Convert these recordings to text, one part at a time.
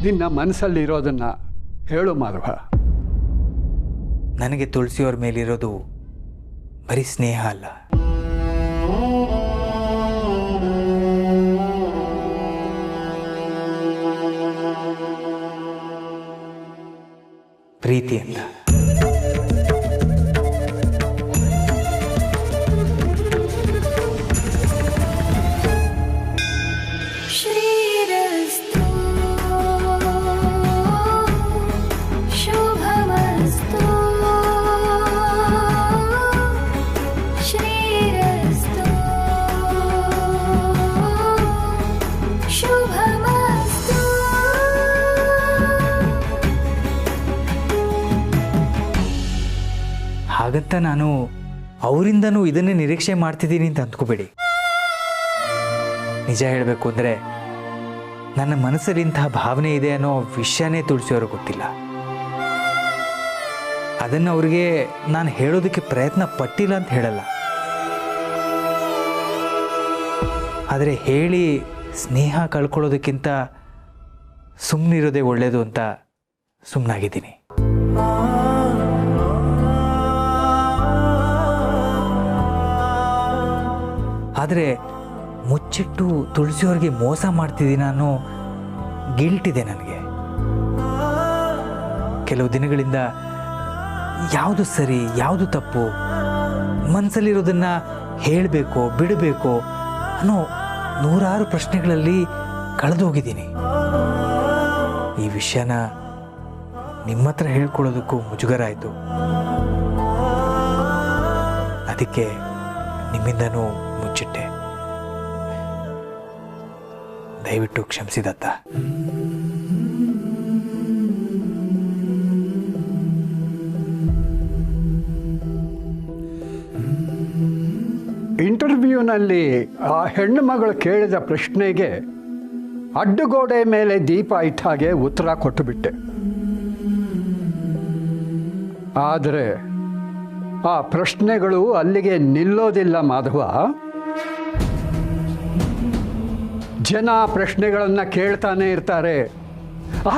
ನಿನ್ನ ಮನಸ್ಸಲ್ಲಿರೋದನ್ನು ಹೇಳು ಮಾಧವ. ನನಗೆ ತುಳಸಿಯವ್ರ ಮೇಲಿರೋದು ಬರೀ ಸ್ನೇಹ ಅಲ್ಲ, ಪ್ರೀತಿ ಅಂತ. ಹಾಗಂತ ನಾನು ಅವರಿಂದನೂ ಇದನ್ನೇ ನಿರೀಕ್ಷೆ ಮಾಡ್ತಿದ್ದೀನಿ ಅಂತ ಅಂದ್ಕೋಬೇಡಿ. ನಿಜ ಹೇಳಬೇಕು ಅಂದರೆ ನನ್ನ ಮನಸ್ಸಲ್ಲಿ ಇಂತಹ ಭಾವನೆ ಇದೆ ಅನ್ನೋ ವಿಷಯನೇ ತುಳಸಿಯವ್ರಿಗೆ ಗೊತ್ತಿಲ್ಲ. ಅದನ್ನು ಅವ್ರಿಗೆ ನಾನು ಹೇಳೋದಕ್ಕೆ ಪ್ರಯತ್ನ ಪಟ್ಟಿಲ್ಲ ಅಂತ ಹೇಳಲ್ಲ, ಆದರೆ ಹೇಳಿ ಸ್ನೇಹ ಕಳ್ಕೊಳ್ಳೋದಕ್ಕಿಂತ ಸುಮ್ಮನಿರೋದೇ ಒಳ್ಳೆಯದು ಅಂತ ಸುಮ್ಮನಾಗಿದ್ದೀನಿ. ಆದರೆ ಮುಚ್ಚಿಟ್ಟು ತುಳಸಿಯವ್ರಿಗೆ ಮೋಸ ಮಾಡ್ತಿದ್ದೀನಿ ಅನ್ನೋ ಗಿಲ್ಟ್ ಇದೆ ನನಗೆ. ಕೆಲವು ದಿನಗಳಿಂದ ಯಾವುದು ಸರಿ ಯಾವುದು ತಪ್ಪು, ಮನಸ್ಸಲ್ಲಿರೋದನ್ನು ಹೇಳಬೇಕೋ ಬಿಡಬೇಕೋ ಅನ್ನೋ ನೂರಾರು ಪ್ರಶ್ನೆಗಳಲ್ಲಿ ಕಳೆದೋಗಿದ್ದೀನಿ. ಈ ವಿಷಯನ ನಿಮ್ಮ ಹತ್ರ ಹೇಳ್ಕೊಳ್ಳೋದಕ್ಕೂ ಮುಜುಗರ ಆಯಿತು. ಅದಕ್ಕೆ ನಿಮ್ಮಿಂದನೂ ಮುಚ್ಚಿಟ್ಟೆ. ದಯವಿಟ್ಟು ಕ್ಷಮಿಸಿದತ್ತ. ಇಂಟರ್ವ್ಯೂನಲ್ಲಿ ಆ ಹೆಣ್ಣು ಮಗಳು ಕೇಳಿದ ಪ್ರಶ್ನೆಗೆ ಅಡ್ಡಗೋಡೆ ಮೇಲೆ ದೀಪ ಇಟ್ಟ ಹಾಗೆ ಉತ್ತರ ಕೊಟ್ಟುಬಿಟ್ಟೆ. ಆದರೆ ಆ ಪ್ರಶ್ನೆಗಳು ಅಲ್ಲಿಗೆ ನಿಲ್ಲೋದಿಲ್ಲ ಮಾಧವ. ಜನ ಪ್ರಶ್ನೆಗಳನ್ನು ಕೇಳ್ತಾನೆ ಇರ್ತಾರೆ.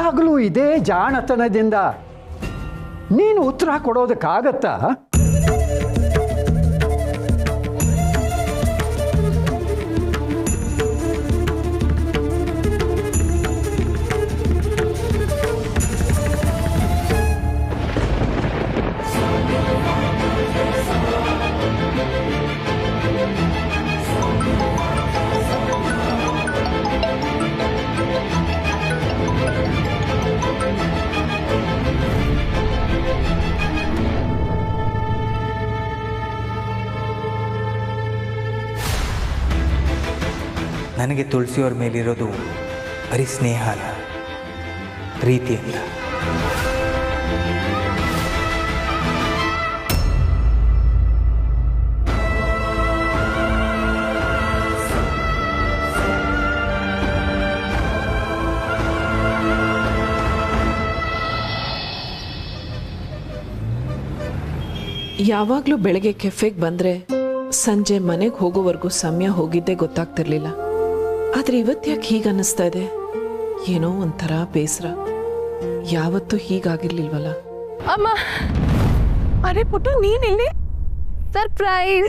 ಆಗಲೂ ಇದೇ ಜಾಣತನದಿಂದ ನೀನು ಉತ್ತರ ಕೊಡೋದಕ್ಕಾಗತ್ತಾ? ನನಗೆ ತುಳಸಿಯವ್ರ ಮೇಲಿರೋದು ಬರೀ ಸ್ನೇಹ ಅಲ್ಲ, ಪ್ರೀತಿ ಅಂತ. ಯಾವಾಗಲೂ ಬೆಳಗ್ಗೆ ಕೆಫೆಗೆ ಬಂದರೆ ಸಂಜೆ ಮನೆಗೆ ಹೋಗೋವರೆಗೂ ಸಮಯ ಹೋಗಿದ್ದೇ ಗೊತ್ತಾಗ್ತಿರ್ಲಿಲ್ಲ. ಆದರೆ ಇವತ್ತ್ಯಾಕೆ ಹೀಗೆ ಅನ್ನಿಸ್ತಾ ಇದೆ? ಏನೋ ಒಂಥರ ಬೇಸರ. ಯಾವತ್ತೂ ಹೀಗಾಗಿರ್ಲಿಲ್ವಲ್ಲ. ಅಮ್ಮ, ಅರೆ ಪುಟ್ಟ, ನೀನಿಲ್ಲಿ? ಸರ್ಪ್ರೈಸ್!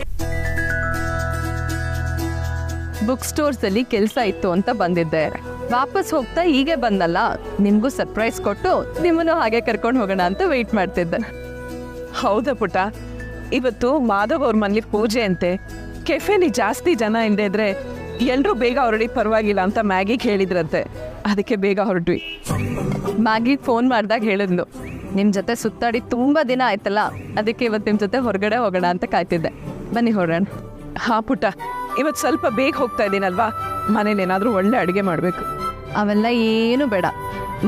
ಬುಕ್ ಸ್ಟೋರ್ಸ್ ಅಲ್ಲಿ ಕೆಲಸ ಇತ್ತು ಅಂತ ಬಂದಿದ್ದೆ. ವಾಪಸ್ ಹೋಗ್ತಾ ಹೀಗೆ ಬಂದಲ್ಲ, ನಿಮ್ಗೂ ಸರ್ಪ್ರೈಸ್ ಕೊಟ್ಟು ನಿಮ್ಮನ್ನು ಹಾಗೆ ಕರ್ಕೊಂಡು ಹೋಗೋಣ ಅಂತ ವೆಯ್ಟ್ ಮಾಡ್ತಿದ್ದೆ. ಹೌದಾ ಪುಟ್ಟ, ಇವತ್ತು ಮಾಧವ್ ಅವ್ರ ಮನೇಲಿ ಪೂಜೆ ಅಂತೆ. ಕೆಫೆಲಿ ಜಾಸ್ತಿ ಜನ ಇಲ್ಲದೆ ಇದ್ರೆ ಎಲ್ಲರೂ ಬೇಗ ಹೊರಡಿ ಪರವಾಗಿಲ್ಲ ಅಂತ ಮ್ಯಾಗಿಗೆ ಹೇಳಿದ್ರಂತೆ. ಅದಕ್ಕೆ ಬೇಗ ಹೊರಟ್ವಿ. ಮ್ಯಾಗಿಗೆ ಫೋನ್ ಮಾಡಿದಾಗ ಹೇಳಿದ್ಲು, ನಿಮ್ಮ ಜೊತೆ ಸುತ್ತಾಡಿ ತುಂಬ ದಿನ ಆಯ್ತಲ್ಲ, ಅದಕ್ಕೆ ಇವತ್ತು ನಿಮ್ಮ ಜೊತೆ ಹೊರಗಡೆ ಹೋಗೋಣ ಅಂತ ಕಾಯ್ತಿದ್ದೆ. ಬನ್ನಿ ಹೊರಡೋಣ. ಹಾ ಪುಟ್ಟ, ಇವತ್ತು ಸ್ವಲ್ಪ ಬೇಗ ಹೋಗ್ತಾ ಇದ್ದೀನಲ್ವಾ, ಮನೇಲಿ ಏನಾದರೂ ಒಳ್ಳೆ ಅಡುಗೆ ಮಾಡಬೇಕು. ಅವೆಲ್ಲ ಏನು ಬೇಡ,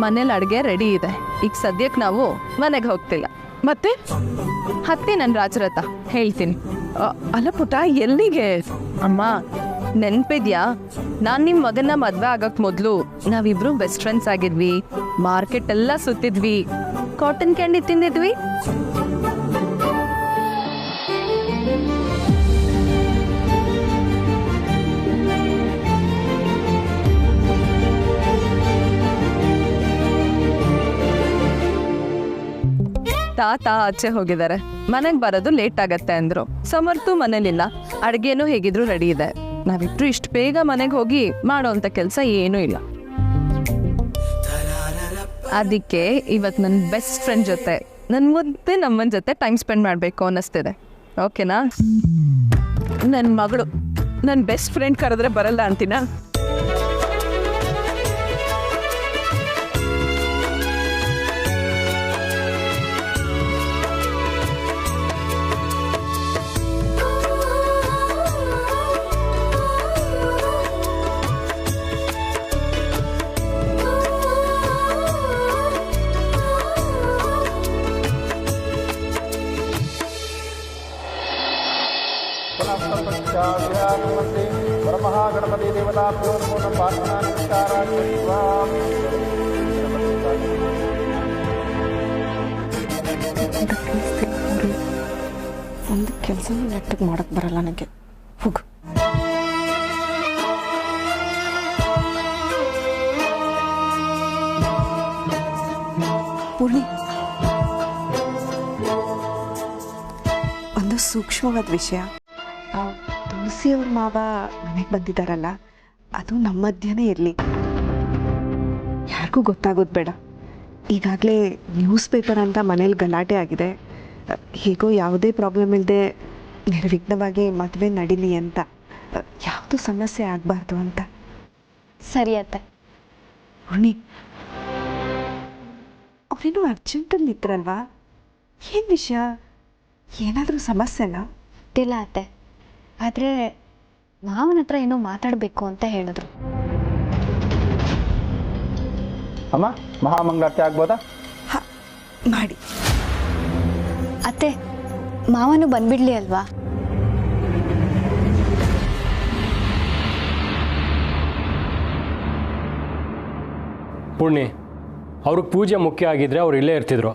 ಮನೇಲಿ ಅಡುಗೆ ರೆಡಿ ಇದೆ. ಈಗ ಸದ್ಯಕ್ಕೆ ನಾವು ಮನೆಗೆ ಹೋಗ್ತಿಲ್ಲ. ಮತ್ತೆ ಹತ್ತಿ ನನ್ನ ರಾಜರಥ ಹೇಳ್ತೀನಿ. ಅಲ್ಲ ಪುಟ್ಟ, ಎಲ್ಲಿಗೆ? ಅಮ್ಮ, ನೆನ್ಪಿದ್ಯಾ, ನಾನು ನಿಮ್ಮ ಮಗನ ಮದುವೆ ಆಗಕ್ಕೆ ಮೊದಲು ನಾವಿಬ್ರು ಬೆಸ್ಟ್ ಫ್ರೆಂಡ್ಸ್ ಆಗಿದ್ವಿ, ಮಾರ್ಕೆಟ್ ಎಲ್ಲ ಸುತ್ತಿದ್ವಿ, ಕಾಟನ್ ಕ್ಯಾಂಡಿ ತಿಂದಿದ್ವಿ. ತಾತ ಆಚೆ ಹೋಗಿದ್ದಾರೆ, ಮನೆಗೆ ಬರೋದು ಲೇಟ್ ಆಗತ್ತೆ ಅಂದ್ರು. ಸಮರ್ಥು ಮನೇಲಿಲ್ಲ, ಅಡ್ಗೆನೂ ಹೇಗಿದ್ರು ರೆಡಿ ಇದೆ. ನಾವಿಬ್ರು ಇಷ್ಟು ಬೇಗ ಮನೆಗೆ ಹೋಗಿ ಮಾಡೋಂಥ ಕೆಲಸ ಏನೂ ಇಲ್ಲ. ಅದಕ್ಕೆ ಇವತ್ತು ನನ್ನ ಬೆಸ್ಟ್ ಫ್ರೆಂಡ್ ಜೊತೆ, ನನ್ನ ಮುದ್ದೆ ನಮ್ಮನ ಜೊತೆ ಟೈಮ್ ಸ್ಪೆಂಡ್ ಮಾಡಬೇಕು ಅನ್ನಿಸ್ತಿದೆ. ಓಕೆನಾ? ನನ್ನ ಮಗಳು ನನ್ನ ಬೆಸ್ಟ್ ಫ್ರೆಂಡ್ ಕರೆದ್ರೆ ಬರಲ್ಲ ಅಂತೀನ? परमहागणपति देवताभ्यो नमो नमः प्रार्थना नमस्काराः कृत्वा ಒಂದು ಕೆಲಸ ನೆಟ್ಟಿಗೆ ಮಾಡೋಕ್ಕೆ ಬರಲ್ಲ ನನಗೆ. ಹೋಗು. ಪೂರ್ಣಿ, ಒಂದು ಸೂಕ್ಷ್ಮವಾದ ವಿಷಯ. ತುಳಸಿಯವ್ರ ಮಾವ ಮನೆಗೆ ಬಂದಿದ್ದಾರಲ್ಲ, ಅದು ನಮ್ಮ ಮಧ್ಯನೇ ಇರಲಿ, ಯಾರಿಗೂ ಗೊತ್ತಾಗೋದು ಬೇಡ. ಈಗಾಗಲೇ ನ್ಯೂಸ್ ಪೇಪರ್ ಅಂತ ಮನೇಲಿ ಗಲಾಟೆ ಆಗಿದೆ. ಹೇಗೋ ಯಾವುದೇ ಪ್ರಾಬ್ಲಮ್ ಇಲ್ಲದೆ ನಿರ್ವಿಘ್ನವಾಗಿ ಮದುವೆ ನಡೀಲಿ ಅಂತ, ಯಾವುದು ಸಮಸ್ಯೆ ಆಗಬಾರ್ದು ಅಂತ. ಸರಿ ಅತ್ತೆ. ಪೂರ್ಣಿ, ಅವರೇನು ಅರ್ಜೆಂಟಲ್ಲಿ ಇದ್ರಲ್ವಾ? ಏನು ವಿಷಯ? ಏನಾದರೂ ಸಮಸ್ಯೆನಾ? ಗೊತ್ತಿಲ್ಲ ಅತ್ತೆ, ಆದರೆ ಮಾವನ ಹತ್ರ ಏನೋ ಮಾತಾಡಬೇಕು ಅಂತ ಹೇಳಿದ್ರು. ಅಮ್ಮ, ಮಹಾಮಂಗಳಾರತಿ ಆಗ್ಬೋದಾ? ಹಾಂ, ಮಾಡಿ. ಅತ್ತೆ, ಮಾವನು ಬಂದ್ಬಿಡ್ಲಿ ಅಲ್ವಾ? ಪೂರ್ಣಿ, ಅವ್ರಿಗೆ ಪೂಜೆ ಮುಖ್ಯ ಆಗಿದ್ರೆ ಅವ್ರು ಇಲ್ಲೇ ಇರ್ತಿದ್ರು.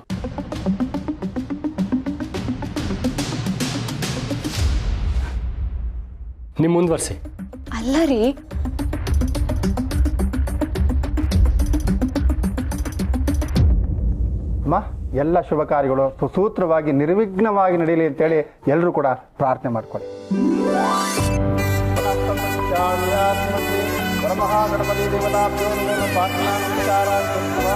ನಿಮ್ಮ ಮುಂದುವರಿಸಿ. ಅಲ್ಲ ರೀ, ಅಮ್ಮ, ಎಲ್ಲ ಶುಭ ಕಾರ್ಯಗಳು ಸುಸೂತ್ರವಾಗಿ ನಿರ್ವಿಘ್ನವಾಗಿ ನಡೀಲಿ ಅಂತೇಳಿ ಎಲ್ಲರೂ ಕೂಡ ಪ್ರಾರ್ಥನೆ ಮಾಡ್ಕೊಳ್ಳಿ. परमहागणपति देवताभ्यो नमो प्रार्थना नमस्काराः कृत्वा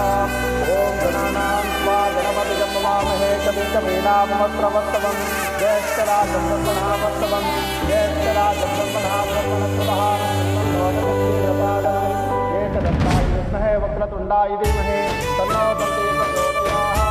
ओम गणानां त्वा गणपतिं नमामहे कविं कवीनामुपस्रवस्तवं ज्येष्ठराजं ब्रह्मणावस्तवं ज्येष्ठराजं ब्रह्मणावस्तवं एकदन्ताय विद्महे वक्रतुण्डाय धीमहि तन्नो दन्ति प्रचोदयात्.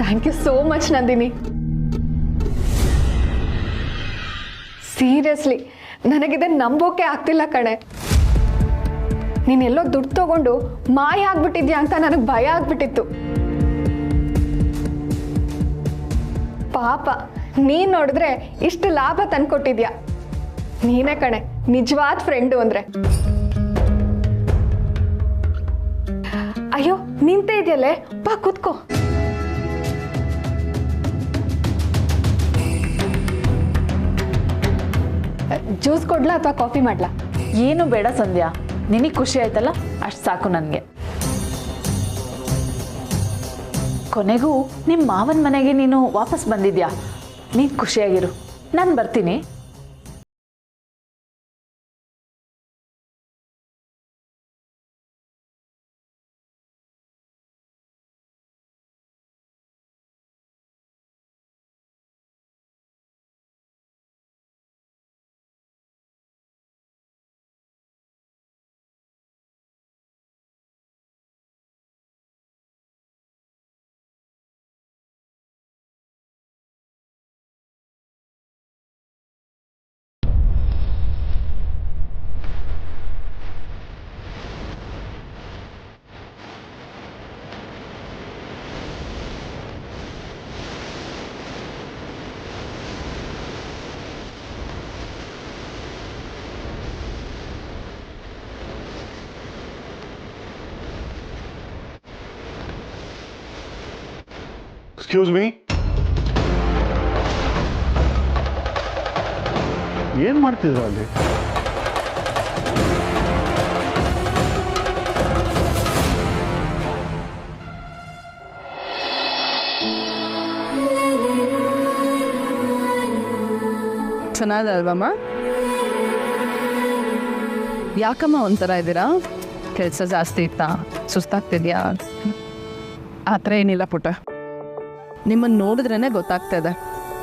Thank you so much Nandini. Seriously ನನಗಿದೆ ನಂಬೋಕೆ ಆಗ್ತಿಲ್ಲ ಕಣೆ. ನೀನೆಲ್ಲೋ ದುಡ್ಡು ತಗೊಂಡು ಮಾಯ ಆಗ್ಬಿಟ್ಟಿದ್ಯಾ ಅಂತ ನನಗೆ ಭಯ ಆಗ್ಬಿಟ್ಟಿತ್ತು. ಪಾಪ ನೀನ್ ನೋಡಿದ್ರೆ ಇಷ್ಟು ಲಾಭ ತಂದ್ಕೊಟ್ಟಿದ್ಯಾ. ನೀನೇ ಕಣೆ ನಿಜವಾದ ಫ್ರೆಂಡು ಅಂದ್ರೆ. ಅಯ್ಯೋ ನಿಂತೇ ಇದೆಯಲ್ಲೇ, ಬಾ ಕೂತ್ಕೋ. ಜ್ಯೂಸ್ ಕೊಡ್ಲಾ ಅಥವಾ ಕಾಫಿ ಮಾಡ್ಲಾ? ಏನು ಬೇಡ ಸಂಧ್ಯಾ, ನಿನಗೆ ಖುಷಿ ಆಯ್ತಲ್ಲ ಅಷ್ಟು ಸಾಕು ನನಗೆ. ಕೊನೆಗೂ ನಿಮ್ಮ ಮಾವನ ಮನೆಗೆ ನೀನು ವಾಪಸ್ ಬಂದಿದ್ಯಾ, ನೀನು ಖುಷಿಯಾಗಿರು, ನಾನು ಬರ್ತೀನಿ. ಎಕ್ಸ್ಕ್ಯೂಸ್ ಮೀ, ಏನು ಮಾಡ್ತಿದ್ರ ಅಲ್ಲಿ? ಚೆನ್ನಾಗಲ್ವಮ್ಮ? ಯಾಕಮ್ಮ ಒಂಥರ ಇದ್ದೀರಾ? ಕೆಲಸ ಜಾಸ್ತಿ ಇತ್ತಾ? ಸುಸ್ತಾಗ್ತಿದ್ಯಾ? ಆ ಥರ ಏನಿಲ್ಲ ಪುಟ. ನಿಮ್ಮನ್ನು ನೋಡಿದ್ರೇ ಗೊತ್ತಾಗ್ತಾ ಇದೆ,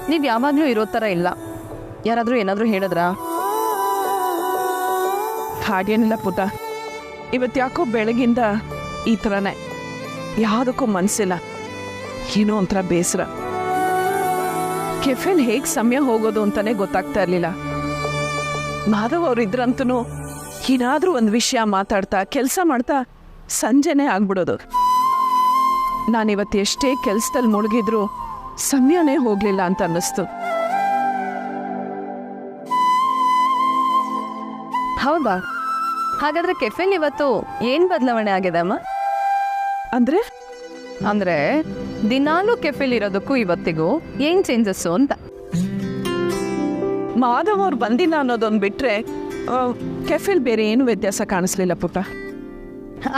ನೀವು ಯಾವಾಗಲೂ ಇರೋ ಥರ ಇಲ್ಲ. ಯಾರಾದರೂ ಏನಾದರೂ ಹೇಳಿದ್ರಾ? ಹಾಗೇನಿಲ್ಲ ಪುಟ, ಇವತ್ತು ಯಾಕೋ ಬೆಳಗಿಂದ ಈ ಥರನೇ, ಯಾವುದಕ್ಕೂ ಮನಸ್ಸಿಲ್ಲ, ಏನೋ ಒಂಥರ ಬೇಸರ. ಕೆಫೆಲ್ ಹೇಗೆ ಸಮಯ ಹೋಗೋದು ಅಂತಲೇ ಗೊತ್ತಾಗ್ತಾ ಇರಲಿಲ್ಲ. ಮಾಧವ್ ಅವ್ರು ಇದ್ರಂತೂ ಏನಾದರೂ ಒಂದು ವಿಷಯ ಮಾತಾಡ್ತಾ ಕೆಲಸ ಮಾಡ್ತಾ ಸಂಜೆನೇ ಆಗ್ಬಿಡೋದು. ನಾನಿವತ್ತು ಎಷ್ಟೇ ಕೆಲಸದಲ್ಲಿ ಮುಳುಗಿದ್ರು ಸಮಯನೇ ಹೋಗಲಿಲ್ಲ ಅಂತ ಅನ್ನಿಸ್ತು. ಹೌದಾ? ಹಾಗಾದರೆ ಕೆಫೆಲ್ ಇವತ್ತು ಏನು ಬದಲಾವಣೆ ಆಗಿದೆ ಅಮ್ಮ? ಅಂದರೆ ದಿನಾಲೂ ಕೆಫೆಲ್ ಇರೋದಕ್ಕೂ ಇವತ್ತಿಗೂ ಏನು ಚೇಂಜಸ್ಸು ಅಂತ. ಮಾಧವ್ ಅವ್ರು ಬಂದಿಲ್ಲ ಅನ್ನೋದೊಂದು ಬಿಟ್ಟರೆ ಕೆಫೆಲ್ ಬೇರೆ ಏನು ವ್ಯತ್ಯಾಸ ಕಾಣಿಸ್ಲಿಲ್ಲ ಪುಟ್ಟ.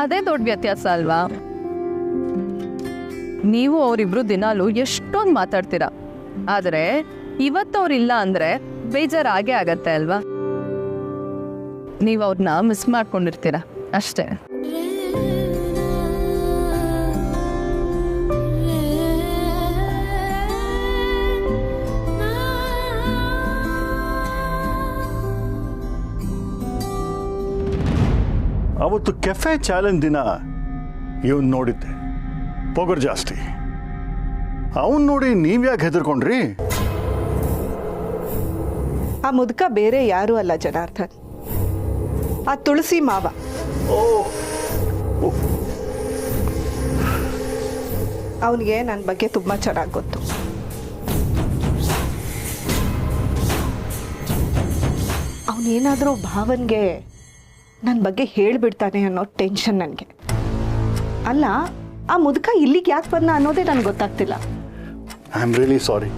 ಅದೇ ದೊಡ್ಡ ವ್ಯತ್ಯಾಸ ಅಲ್ವಾ? ನೀವು ಅವರಿಬ್ರು ದಿನಾಲೂ ಎಷ್ಟೊಂದು ಮಾತಾಡ್ತೀರಾ, ಆದರೆ ಇವತ್ತು ಅವ್ರಿಲ್ಲ ಅಂದರೆ ಬೇಜಾರಾಗೇ ಆಗತ್ತೆ ಅಲ್ವಾ? ನೀವು ಅವ್ರನ್ನ ಮಿಸ್ ಮಾಡ್ಕೊಂಡಿರ್ತೀರ ಅಷ್ಟೇ. ಅವತ್ತು ಕೆಫೆ ಚಾಲೆಂಜ್ ದಿನ ಇವನ್ ನೋಡಿದ್ದೆ, ಪೊಗರ್ ಜಾಸ್ತಿ. ಅವನ್ ನೋಡಿ ನೀವ್ಯಾಕೆ ಹೆದರ್ಕೊಂಡ್ರಿ? ಆ ಮುದುಕ ಬೇರೆ ಯಾರೂ ಅಲ್ಲ ಜನಾರ್ದನ್, ಆ ತುಳಸಿ ಮಾವ. ಅವನಿಗೆ ನನ್ನ ಬಗ್ಗೆ ತುಂಬ ಚೆನ್ನಾಗಿ ಗೊತ್ತು. ಅವನೇನಾದರೂ ಭಾವನ್ಗೆ ನನ್ನ ಬಗ್ಗೆ ಹೇಳಿಬಿಡ್ತಾನೆ ಅನ್ನೋ ಟೆನ್ಷನ್ ನನಗೆ. ಅಲ್ಲ, ಆ ಮುದುಕ ಇಲ್ಲಿಗೆ ಯಾಕೆ ಬಂದ ಅನ್ನೋದೇ ನನಗೆ ಗೊತ್ತಾಗ್ತಿಲ್ಲ. ಐ ಆಮ್ ರಿಯಲಿ ಸಾರಿ,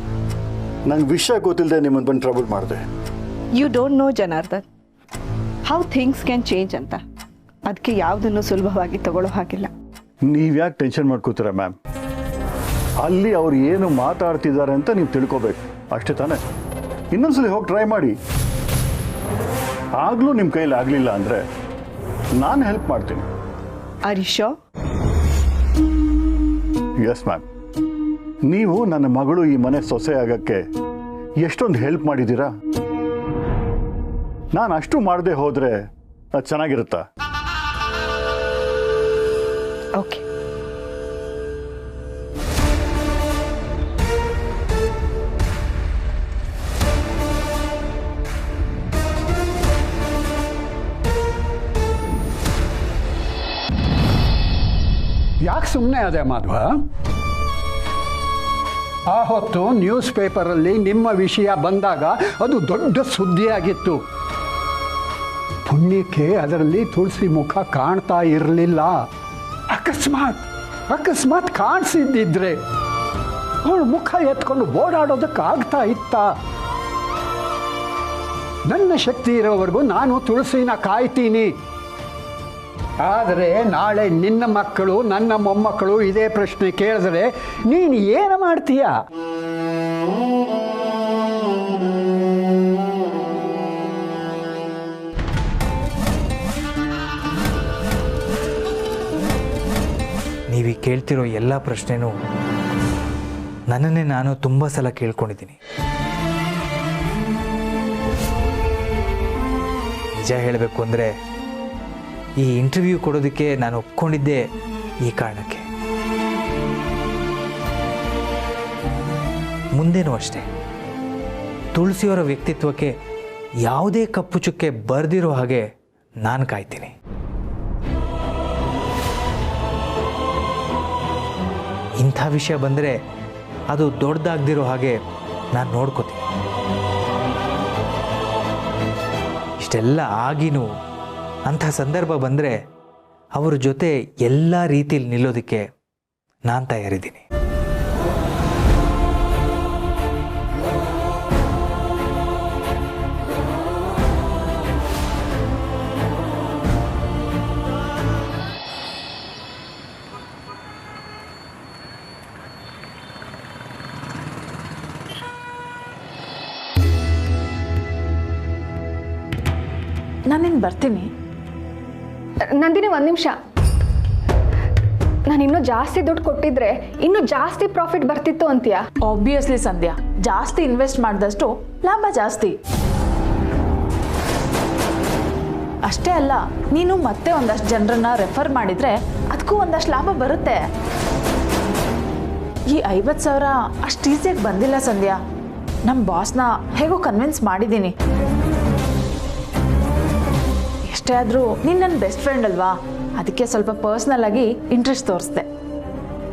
ನಂಗೆ ವಿಷಯ ಗೊತ್ತಿಲ್ಲದೆ ನಿಮ್ಮನ್ನು ಬಂದು ಟ್ರಬಲ್ ಮಾಡಿದೆ. You don't know Janardhan how things can change ಅಂತ. ಅದಕ್ಕೆ ಯಾವುದನ್ನು ಸುಲಭವಾಗಿ ತಗೊಳ್ಳೋ ಹಾಗಿಲ್ಲ. ನೀವ್ಯಾಕೆ ಟೆನ್ಷನ್ ಮಾಡ್ಕೋತೀರ ಮ್ಯಾಮ್? ಅಲ್ಲಿ ಅವ್ರು ಏನು ಮಾತಾಡ್ತಿದ್ದಾರೆ ಅಂತ ನೀವು ತಿಳ್ಕೊಬೇಕು ಅಷ್ಟೇ ತಾನೇ. ಇನ್ನೊಂದ್ಸಲಿ ಹೋಗಿ ಟ್ರೈ ಮಾಡಿ. ಆಗಲೂ ನಿಮ್ಮ ಕೈಲಿ ಆಗಲಿಲ್ಲ ಅಂದರೆ ನಾನು ಹೆಲ್ಪ್ ಮಾಡ್ತೀನಿ. Are you sure? Yes ma'am. ನೀವು ನನ್ನ ಮಗಳು ಈ ಮನೆ ಸೊಸೆ ಆಗೋಕ್ಕೆ ಎಷ್ಟೊಂದು ಹೆಲ್ಪ್ ಮಾಡಿದ್ದೀರಾ. ನಾನು ಅಷ್ಟು ಮಾಡದೆ ಹೋದರೆ ಅದು ಚೆನ್ನಾಗಿರುತ್ತಾ? ಓಕೆ. ಯಾಕೆ ಸುಮ್ಮನೆ ಅದೇ ಮಾಧವ? ಆ ಹೊತ್ತು ನ್ಯೂಸ್ ಪೇಪರಲ್ಲಿ ನಿಮ್ಮ ವಿಷಯ ಬಂದಾಗ ಅದು ದೊಡ್ಡ ಸುದ್ದಿಯಾಗಿತ್ತು. ಪುಣ್ಯಕ್ಕೆ ಅದರಲ್ಲಿ ತುಳಸಿ ಮುಖ ಕಾಣ್ತಾ ಇರಲಿಲ್ಲ. ಅಕಸ್ಮಾತ್ ಕಾಣಿಸಿದ್ದಿದ್ರೆ ಅವಳು ಮುಖ ಎತ್ಕೊಂಡು ಓಡಾಡೋದಕ್ಕಾಗ್ತಾ ಇತ್ತ? ನನ್ನ ಶಕ್ತಿ ಇರೋವರೆಗೂ ನಾನು ತುಳಸಿನ ಕಾಯ್ತೀನಿ. ಆದರೆ ನಾಳೆ ನಿನ್ನ ಮಕ್ಕಳು, ನನ್ನ ಮೊಮ್ಮಕ್ಕಳು ಇದೇ ಪ್ರಶ್ನೆ ಕೇಳಿದ್ರೆ ನೀನು ಏನು ಮಾಡ್ತೀಯ? ನೀವು ಕೇಳ್ತಿರೋ ಎಲ್ಲ ಪ್ರಶ್ನೆನೂ ನನ್ನನ್ನೇ ನಾನು ತುಂಬ ಸಲ ಕೇಳ್ಕೊಂಡಿದ್ದೀನಿ. ನಿಜ ಹೇಳಬೇಕು ಅಂದರೆ ಈ ಇಂಟರ್ವ್ಯೂ ಕೊಡೋದಕ್ಕೆ ನಾನು ಒಪ್ಕೊಂಡಿದ್ದೆ ಈ ಕಾರಣಕ್ಕೆ. ಮುಂದೇನೂ ಅಷ್ಟೇ, ತುಳಸಿಯವರ ವ್ಯಕ್ತಿತ್ವಕ್ಕೆ ಯಾವುದೇ ಕಪ್ಪು ಚುಕ್ಕೆ ಬರೆದಿರೋ ಹಾಗೆ ನಾನು ಕಾಯ್ತೀನಿ. ಇಂಥ ವಿಷಯ ಬಂದರೆ ಅದು ದೊಡ್ಡದಾಗದಿರೋ ಹಾಗೆ ನಾನು ನೋಡ್ಕೋತೀನಿ. ಇಷ್ಟೆಲ್ಲ ಆಗಿನೂ ಅಂಥ ಸಂದರ್ಭ ಬಂದರೆ ಅವ್ರ ಜೊತೆ ಎಲ್ಲ ರೀತಿಯಲ್ಲಿ ನಿಲ್ಲೋದಕ್ಕೆ ನಾನು ತಯಾರಿದ್ದೀನಿ. ನಾನಿನ್ನು ಬರ್ತೀನಿ. ನಂದಿನಿ, ಒಂದು ನಿಮಿಷ. ನಾನು ಇನ್ನೂ ಜಾಸ್ತಿ ದುಡ್ಡು ಕೊಟ್ಟಿದ್ರೆ ಇನ್ನೂ ಜಾಸ್ತಿ ಪ್ರಾಫಿಟ್ ಬರ್ತಿತ್ತು ಅಂತೀಯಾ? ಆಬ್ವಿಯಸ್ಲಿ ಸಂಧ್ಯಾ, ಜಾಸ್ತಿ ಇನ್ವೆಸ್ಟ್ ಮಾಡಿದಷ್ಟು ಲಾಭ ಜಾಸ್ತಿ. ಅಷ್ಟೇ ಅಲ್ಲ, ನೀನು ಮತ್ತೆ ಒಂದಷ್ಟು ಜನರನ್ನ ರೆಫರ್ ಮಾಡಿದರೆ ಅದಕ್ಕೂ ಒಂದಷ್ಟು ಲಾಭ ಬರುತ್ತೆ. ಈ 50,000 ಅಷ್ಟು ಈಸಿಯಾಗಿ ಬಂದಿಲ್ಲ ಸಂಧ್ಯಾ. ನಮ್ಮ ಬಾಸ್ನ ಹೇಗೋ ಕನ್ವಿನ್ಸ್ ಮಾಡಿದ್ದೀನಿ. ಎಷ್ಟೇ ಆದರೂ ನೀನು ನನ್ನ ಬೆಸ್ಟ್ ಫ್ರೆಂಡ್ ಅಲ್ವಾ, ಅದಕ್ಕೆ ಸ್ವಲ್ಪ ಪರ್ಸ್ನಲ್ ಆಗಿ ಇಂಟ್ರೆಸ್ಟ್ ತೋರಿಸ್ದೆ.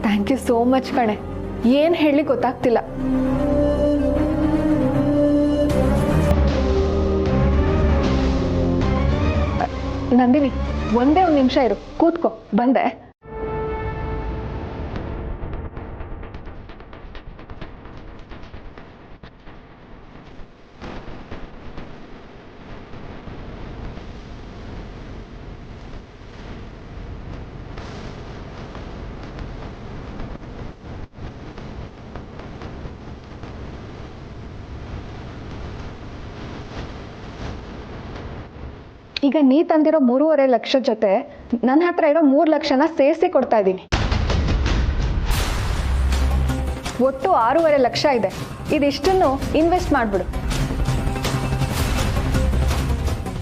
ಥ್ಯಾಂಕ್ ಯು ಸೋ ಮಚ್ ಕಣೆ. ಏನು ಹೇಳಿ ಗೊತ್ತಾಗ್ತಿಲ್ಲ. ನಂದಿನಿ, ಒಂದೇ ಒಂದು ನಿಮಿಷ ಇರು, ಕೂತ್ಕೋ, ಬಂದೆ. ಈಗ ನೀ ತಂದಿರೋ 3.5 ಲಕ್ಷ ಜೊತೆ ನನ್ನ ಹತ್ರ ಇರೋ 3 ಲಕ್ಷನ ಸೇರಿಸಿ ಕೊಡ್ತಾ ಇದ್ದೀನಿ. ಒಟ್ಟು 6.5 ಲಕ್ಷ ಇದೆ. ಇದಿಷ್ಟನ್ನು ಇನ್ವೆಸ್ಟ್ ಮಾಡಿಬಿಡು.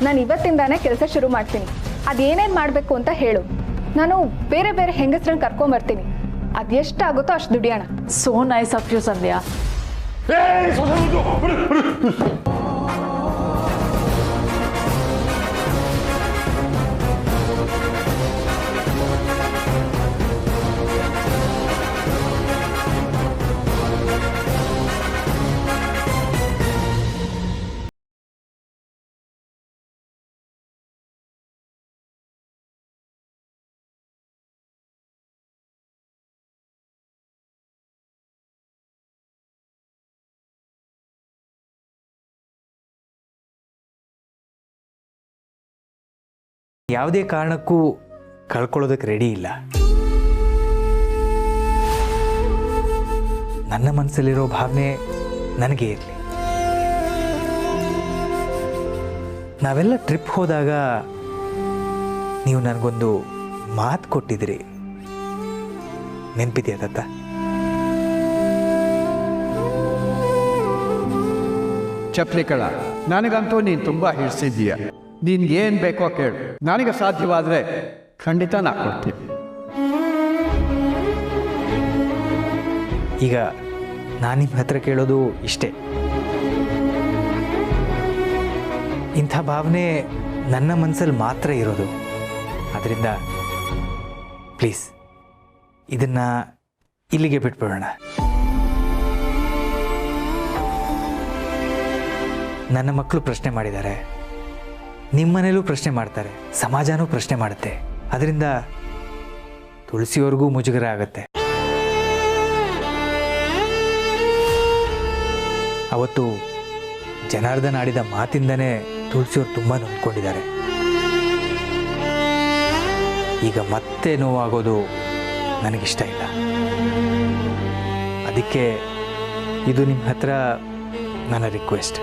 ನಾನು ಇವತ್ತಿಂದಾನೇ ಕೆಲಸ ಶುರು ಮಾಡ್ತೀನಿ. ಅದೇನೇನು ಮಾಡಬೇಕು ಅಂತ ಹೇಳು. ನಾನು ಬೇರೆ ಬೇರೆ ಹೆಂಗಸ್ರನ್ನ ಕರ್ಕೊಂಬರ್ತೀನಿ. ಅದೆಷ್ಟಾಗುತ್ತೋ ಅಷ್ಟು ದುಡಿಯೋಣ. ಸೋ ನೈಸ್ ಆಫ್ ಯು ಸಂಧ್ಯಾ. ಯಾವುದೇ ಕಾರಣಕ್ಕೂ ಕಳ್ಕೊಳ್ಳೋದಕ್ಕೆ ರೆಡಿ ಇಲ್ಲ. ನನ್ನ ಮನಸ್ಸಲ್ಲಿರೋ ಭಾವನೆ ನನಗೆ ಇರಲಿ. ನಾವೆಲ್ಲ ಟ್ರಿಪ್ ಹೋದಾಗ ನೀವು ನನಗೊಂದು ಮಾತು ಕೊಟ್ಟಿದ್ರಿ, ನೆನಪಿದೆಯಾ ದತ್ತ? ಚಪ್ಲಿಕಳ, ನನಗಂತೂ ನೀನು ತುಂಬ ಹಿಡಿಸಿದ್ದೀಯ. ನಿನ್ಗೆ ಏನು ಬೇಕೋ ಕೇಳು, ನನಗೆ ಸಾಧ್ಯವಾದರೆ ಖಂಡಿತ ನಾ ಕೊಡ್ತೀನಿ. ಈಗ ನಾನು ನಿಮ್ಮ ಹತ್ರ ಕೇಳೋದು ಇಷ್ಟೇ, ಇಂಥ ಭಾವನೆ ನನ್ನ ಮನಸ್ಸಲ್ಲಿ ಮಾತ್ರ ಇರೋದು. ಅದರಿಂದ ಪ್ಲೀಸ್ ಇದನ್ನು ಇಲ್ಲಿಗೆ ಬಿಟ್ಬಿಡೋಣ. ನನ್ನ ಮಕ್ಕಳು ಪ್ರಶ್ನೆ ಮಾಡಿದ್ದಾರೆ, ನಿಮ್ಮನೇಲೂ ಪ್ರಶ್ನೆ ಮಾಡ್ತಾರೆ, ಸಮಾಜನೂ ಪ್ರಶ್ನೆ ಮಾಡುತ್ತೆ. ಅದರಿಂದ ತುಳಸಿಯವ್ರಿಗೂ ಮುಜುಗರ ಆಗುತ್ತೆ. ಅವತ್ತು ಜನಾರ್ದನ್ ಆಡಿದ ಮಾತಿಂದನೇ ತುಳಸಿಯವ್ರು ತುಂಬ ನೊಂದ್ಕೊಂಡಿದ್ದಾರೆ. ಈಗ ಮತ್ತೆ ನೋವಾಗೋದು ನನಗಿಷ್ಟ ಇಲ್ಲ. ಅದಕ್ಕೆ ಇದು ನಿಮ್ಮ ಹತ್ರ ನನ್ನ ರಿಕ್ವೆಸ್ಟ್.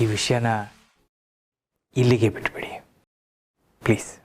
ಈ ವಿಷಯನ ಇಲ್ಲಿಗೆ ಬಿಟ್ಬಿಡಿ ಪ್ಲೀಸ್.